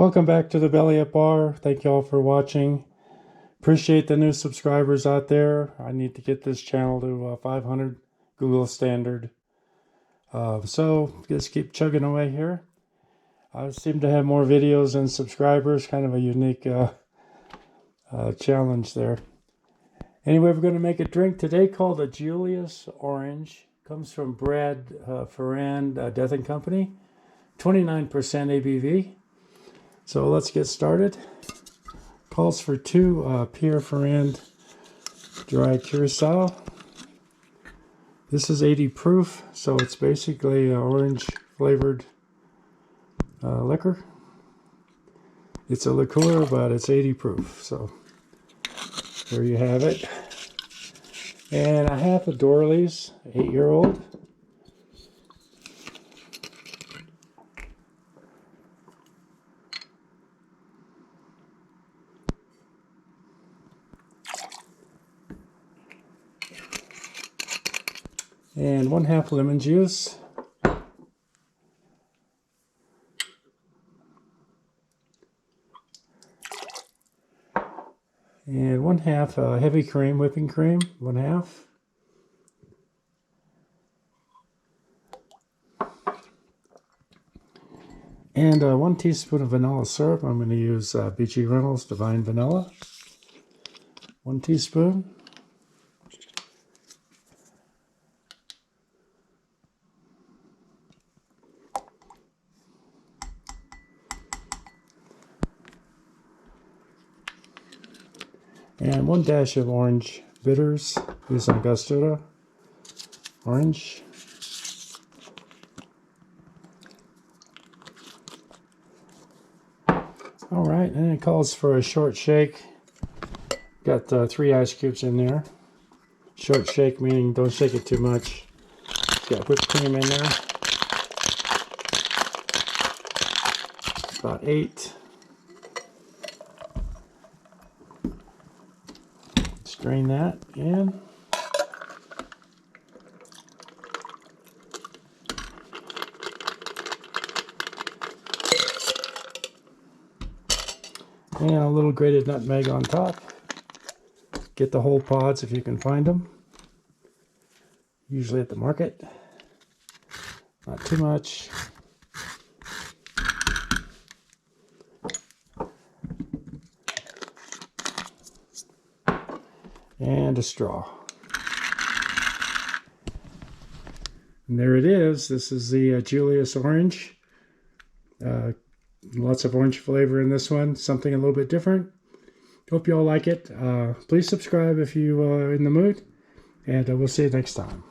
Welcome back to the Belly Up Bar. Thank you all for watching. Appreciate the new subscribers out there. I need to get this channel to 500 Google standard. So just keep chugging away here. I seem to have more videos than subscribers. Kind of a unique challenge there. Anyway, we're going to make a drink today called a Julius Orange. Comes from Brad Farran, Death & Company. 29% ABV. So let's get started. Calls for 2 Pierre Ferrand dry curacao. This is 80 proof, so it's basically orange flavored liquor. It's a liqueur, but it's 80 proof. So there you have it. And a half a Dorley's, 8-year-old. And 1/2 lemon juice. And 1/2 heavy cream, whipping cream, 1/2. And 1 teaspoon of vanilla syrup. I'm going to use BG Reynolds Divine Vanilla. 1 teaspoon. And 1 dash of orange bitters. Use Angostura orange. All right, and it calls for a short shake. Got 3 ice cubes in there. Short shake meaning don't shake it too much. Got whipped cream in there. About 8. Strain that in. And a little grated nutmeg on top. Get the whole pods if you can find them. Usually at the market. Not too much. And a straw. And there it is. This is the Julius Orange. Lots of orange flavor in this one. Something a little bit different. Hope you all like it. Please subscribe if you are in the mood. And we'll see you next time.